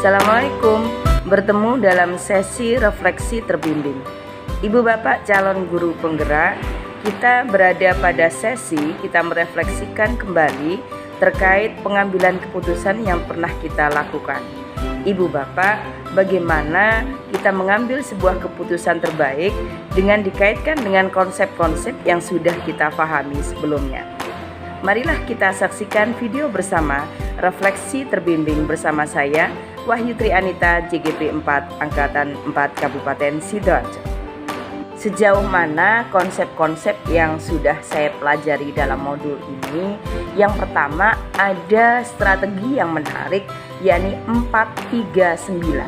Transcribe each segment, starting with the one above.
Assalamualaikum, bertemu dalam sesi refleksi terbimbing. Ibu Bapak calon guru penggerak, kita berada pada sesi kita merefleksikan kembali terkait pengambilan keputusan yang pernah kita lakukan. Ibu Bapak, bagaimana kita mengambil sebuah keputusan terbaik dengan dikaitkan dengan konsep-konsep yang sudah kita pahami sebelumnya. Marilah kita saksikan video bersama refleksi terbimbing bersama saya, Wahyu Tri Anita, JGP 4 Angkatan 4 Kabupaten Sidoarjo. Sejauh mana konsep-konsep yang sudah saya pelajari dalam modul ini? Yang pertama, ada strategi yang menarik, yakni 439.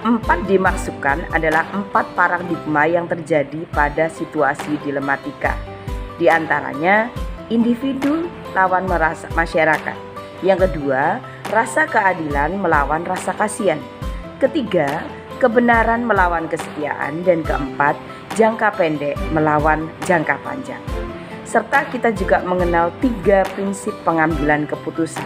4 dimaksudkan adalah 4 paradigma yang terjadi pada situasi dilematika. Di antaranya, individu lawan masyarakat. Yang kedua, rasa keadilan melawan rasa kasihan. Ketiga, kebenaran melawan kesetiaan. Dan keempat, jangka pendek melawan jangka panjang. Serta kita juga mengenal 3 prinsip pengambilan keputusan.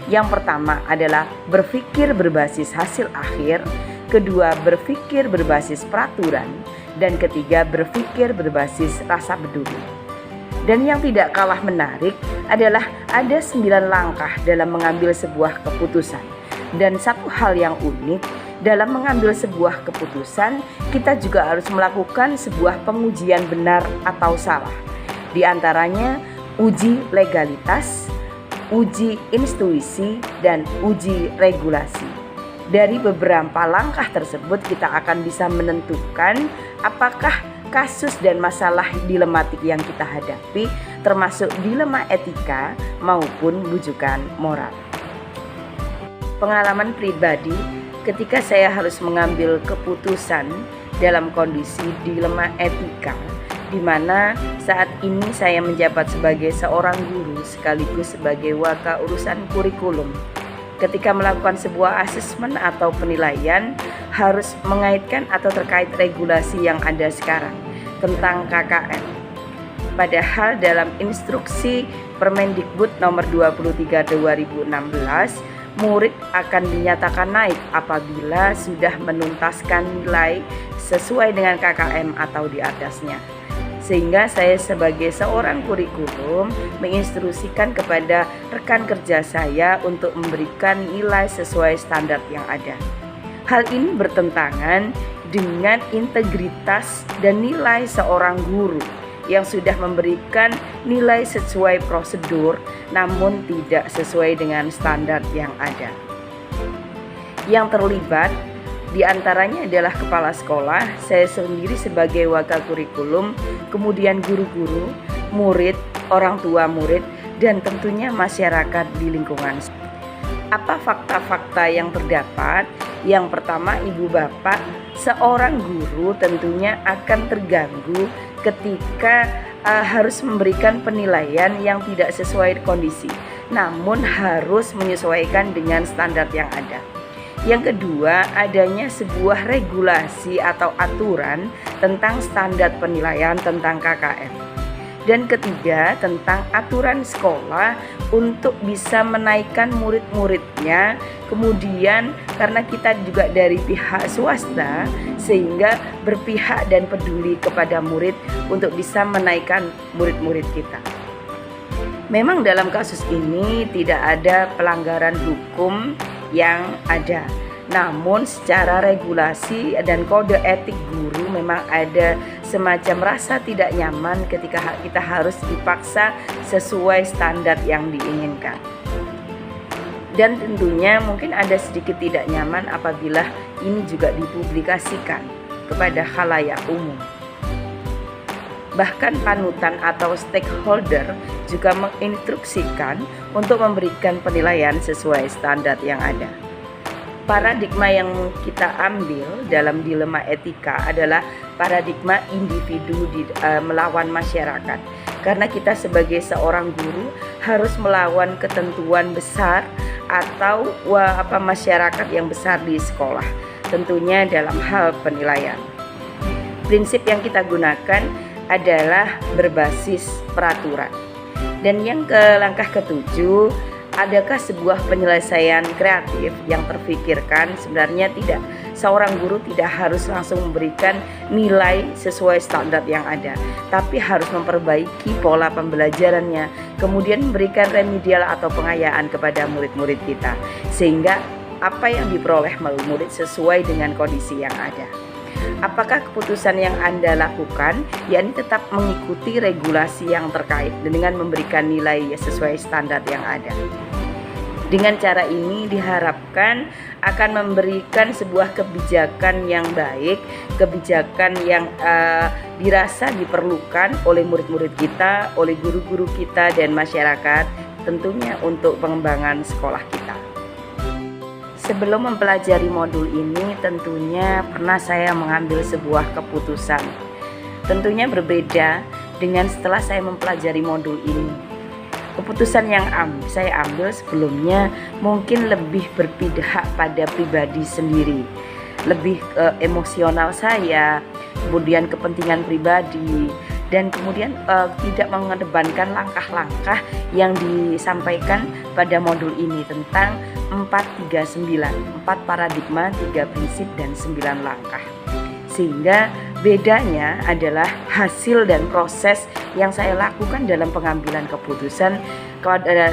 Yang pertama adalah berpikir berbasis hasil akhir. Kedua, berpikir berbasis peraturan. Dan ketiga, berpikir berbasis rasa peduli. Dan yang tidak kalah menarik adalah ada 9 langkah dalam mengambil sebuah keputusan. Dan satu hal yang unik, dalam mengambil sebuah keputusan, kita juga harus melakukan sebuah pengujian benar atau salah. Di antaranya uji legalitas, uji intuisi, dan uji regulasi. Dari beberapa langkah tersebut kita akan bisa menentukan apakah kasus dan masalah dilematik yang kita hadapi termasuk dilema etika maupun bujukan moral. Pengalaman pribadi ketika saya harus mengambil keputusan dalam kondisi dilema etika, di mana saat ini saya menjabat sebagai seorang guru sekaligus sebagai wakil urusan kurikulum. Ketika melakukan sebuah asesmen atau penilaian harus mengaitkan atau terkait regulasi yang ada sekarang tentang KKN. Padahal dalam instruksi Permendikbud nomor 23 2016, murid akan dinyatakan naik apabila sudah menuntaskan nilai sesuai dengan KKM atau di atasnya. Sehingga saya sebagai seorang kurikulum menginstruksikan kepada rekan kerja saya untuk memberikan nilai sesuai standar yang ada. Hal ini bertentangan dengan integritas dan nilai seorang guru yang sudah memberikan nilai sesuai prosedur namun tidak sesuai dengan standar yang ada. Yang terlibat di antaranya adalah kepala sekolah, saya sendiri sebagai wakil kurikulum, kemudian guru-guru, murid, orang tua murid, dan tentunya masyarakat di lingkungan. Apa fakta-fakta yang terdapat? Yang pertama, ibu bapak, seorang guru tentunya akan terganggu ketika harus memberikan penilaian yang tidak sesuai kondisi, namun harus menyesuaikan dengan standar yang ada. Yang kedua, adanya sebuah regulasi atau aturan tentang standar penilaian tentang KKN. Dan ketiga, tentang aturan sekolah untuk bisa menaikkan murid-muridnya. Kemudian karena kita juga dari pihak swasta, sehingga berpihak dan peduli kepada murid untuk bisa menaikkan murid-murid kita. Memang dalam kasus ini tidak ada pelanggaran hukum yang ada. Namun secara regulasi dan kode etik guru memang ada semacam rasa tidak nyaman ketika kita harus dipaksa sesuai standar yang diinginkan. Dan tentunya mungkin ada sedikit tidak nyaman apabila ini juga dipublikasikan kepada khalayak umum. Bahkan panutan atau stakeholder juga menginstruksikan untuk memberikan penilaian sesuai standar yang ada. Paradigma yang kita ambil dalam dilema etika adalah paradigma individu melawan masyarakat. Karena kita sebagai seorang guru harus melawan ketentuan besar atau masyarakat yang besar di sekolah, tentunya dalam hal penilaian. Prinsip yang kita gunakan adalah berbasis peraturan. Dan yang langkah ketujuh Adakah sebuah penyelesaian kreatif yang terfikirkan? Sebenarnya tidak. Seorang guru tidak harus langsung memberikan nilai sesuai standar yang ada, tapi harus memperbaiki pola pembelajarannya, kemudian memberikan remedial atau pengayaan kepada murid-murid kita, sehingga apa yang diperoleh murid sesuai dengan kondisi yang ada. Apakah keputusan yang Anda lakukan yakni tetap mengikuti regulasi yang terkait dengan memberikan nilai sesuai standar yang ada? Dengan cara ini diharapkan akan memberikan sebuah kebijakan yang baik, kebijakan yang dirasa diperlukan oleh murid-murid kita, oleh guru-guru kita dan masyarakat, tentunya untuk pengembangan sekolah kita. Sebelum mempelajari modul ini, tentunya pernah saya mengambil sebuah keputusan. Tentunya berbeda dengan setelah saya mempelajari modul ini. Keputusan yang saya ambil sebelumnya mungkin lebih berpihak pada pribadi sendiri, lebih emosional saya, kemudian kepentingan pribadi, dan kemudian tidak mengedepankan langkah-langkah yang disampaikan pada modul ini tentang 439, 4 paradigma, 3 prinsip, dan 9 langkah. Sehingga bedanya adalah hasil dan proses yang saya lakukan dalam pengambilan keputusan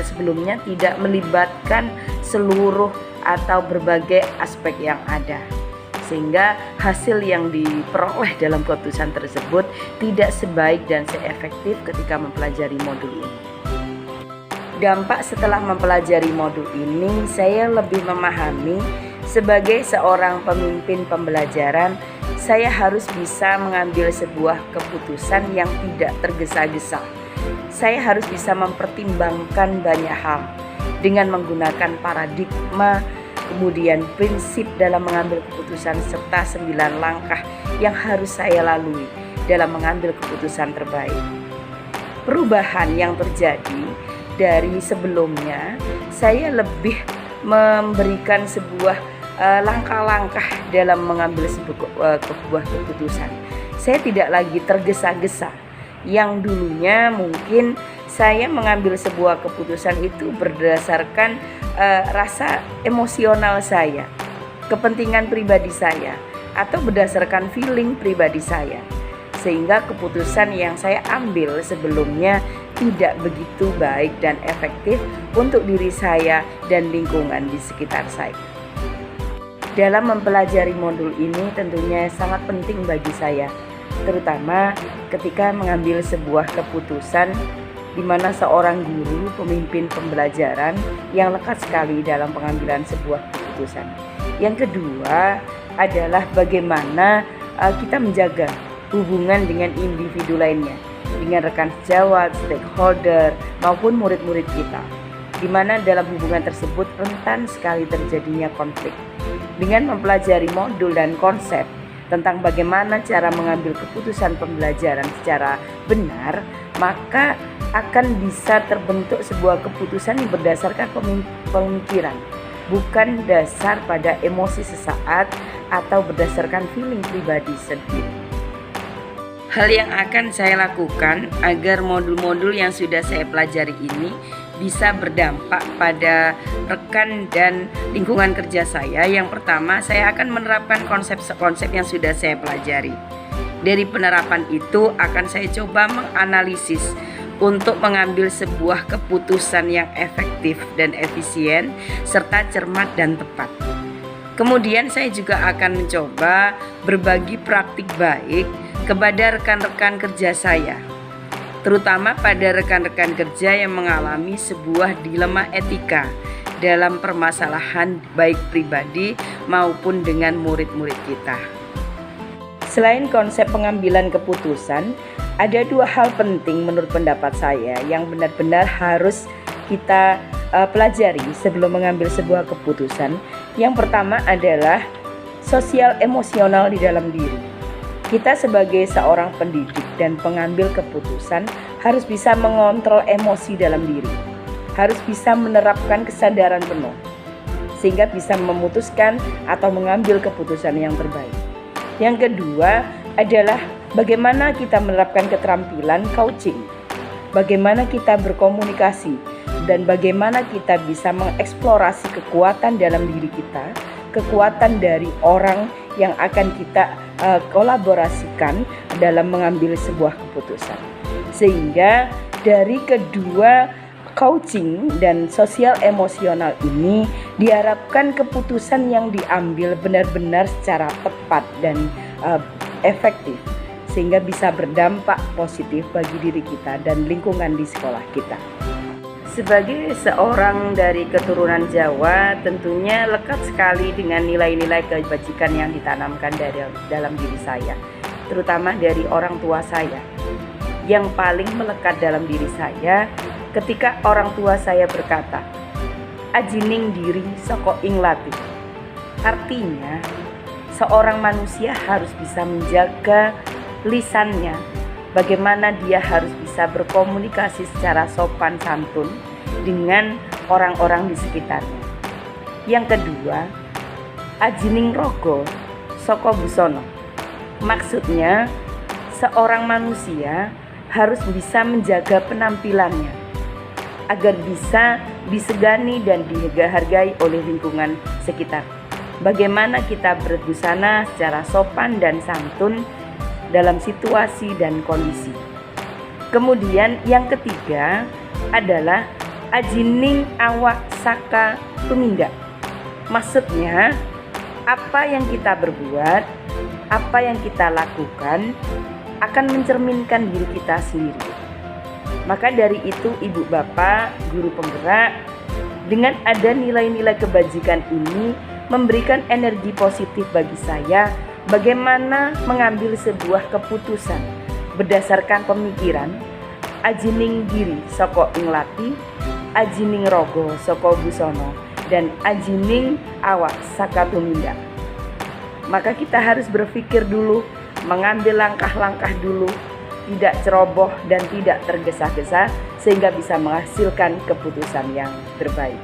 sebelumnya tidak melibatkan seluruh atau berbagai aspek yang ada, sehingga hasil yang diperoleh dalam keputusan tersebut tidak sebaik dan seefektif ketika mempelajari modul ini. Dampak setelah mempelajari modul ini, saya lebih memahami sebagai seorang pemimpin pembelajaran, saya harus bisa mengambil sebuah keputusan yang tidak tergesa-gesa. Saya harus bisa mempertimbangkan banyak hal dengan menggunakan paradigma, kemudian prinsip dalam mengambil keputusan, serta 9 langkah yang harus saya lalui dalam mengambil keputusan terbaik. Perubahan yang terjadi dari sebelumnya, saya lebih memberikan sebuah langkah-langkah dalam mengambil sebuah keputusan. Saya tidak lagi tergesa-gesa. Yang dulunya mungkin saya mengambil sebuah keputusan itu berdasarkan rasa emosional saya, kepentingan pribadi saya, atau berdasarkan feeling pribadi saya, sehingga keputusan yang saya ambil sebelumnya tidak begitu baik dan efektif untuk diri saya dan lingkungan di sekitar saya. Dalam mempelajari modul ini tentunya sangat penting bagi saya, terutama ketika mengambil sebuah keputusan di mana seorang guru, pemimpin pembelajaran yang lekat sekali dalam pengambilan sebuah keputusan. Yang kedua adalah bagaimana kita menjaga hubungan dengan individu lainnya, dengan rekan sejawat, stakeholder, maupun murid-murid kita, di mana dalam hubungan tersebut rentan sekali terjadinya konflik. Dengan mempelajari modul dan konsep tentang bagaimana cara mengambil keputusan pembelajaran secara benar, maka akan bisa terbentuk sebuah keputusan yang berdasarkan pemikiran, bukan dasar pada emosi sesaat atau berdasarkan feeling pribadi sendiri. Hal yang akan saya lakukan agar modul-modul yang sudah saya pelajari ini bisa berdampak pada rekan dan lingkungan kerja saya. Yang pertama, saya akan menerapkan konsep-konsep yang sudah saya pelajari. Dari penerapan itu akan saya coba menganalisis untuk mengambil sebuah keputusan yang efektif dan efisien serta cermat dan tepat. Kemudian saya juga akan mencoba berbagi praktik baik kepada rekan-rekan kerja saya, terutama pada rekan-rekan kerja yang mengalami sebuah dilema etika dalam permasalahan baik pribadi maupun dengan murid-murid kita. Selain konsep pengambilan keputusan, ada 2 hal penting menurut pendapat saya yang benar-benar harus kita pelajari sebelum mengambil sebuah keputusan. Yang pertama adalah sosial emosional di dalam diri. Kita sebagai seorang pendidik dan pengambil keputusan harus bisa mengontrol emosi dalam diri, harus bisa menerapkan kesadaran penuh, sehingga bisa memutuskan atau mengambil keputusan yang terbaik. Yang kedua adalah bagaimana kita menerapkan keterampilan coaching, bagaimana kita berkomunikasi, dan bagaimana kita bisa mengeksplorasi kekuatan dalam diri kita, kekuatan dari orang yang akan kita kolaborasikan dalam mengambil sebuah keputusan. Sehingga dari kedua coaching dan sosial emosional ini diharapkan keputusan yang diambil benar-benar secara tepat dan efektif, sehingga bisa berdampak positif bagi diri kita dan lingkungan di sekolah kita. Sebagai seorang dari keturunan Jawa, tentunya lekat sekali dengan nilai-nilai kebajikan yang ditanamkan dalam diri saya, terutama dari orang tua saya. Yang paling melekat dalam diri saya ketika orang tua saya berkata, "Ajining diri saka ing latih." Artinya, seorang manusia harus bisa menjaga lisannya, bagaimana dia harus bisa berkomunikasi secara sopan santun dengan orang-orang di sekitarnya. Yang kedua, ajining rogo saka busono. Maksudnya, seorang manusia harus bisa menjaga penampilannya agar bisa disegani dan dihargai oleh lingkungan sekitar. Bagaimana kita berbusana secara sopan dan santun dalam situasi dan kondisi. Kemudian yang ketiga adalah ajining awak saka tumindak. Maksudnya, apa yang kita berbuat, apa yang kita lakukan akan mencerminkan diri kita sendiri. Maka dari itu ibu bapak, guru penggerak, dengan ada nilai-nilai kebajikan ini memberikan energi positif bagi saya bagaimana mengambil sebuah keputusan berdasarkan pemikiran ajining diri saka ing lati, ajining rogo saka busono, dan ajining awak saka tumindak. Maka kita harus berpikir dulu, mengambil langkah-langkah dulu, tidak ceroboh dan tidak tergesa-gesa, sehingga bisa menghasilkan keputusan yang terbaik.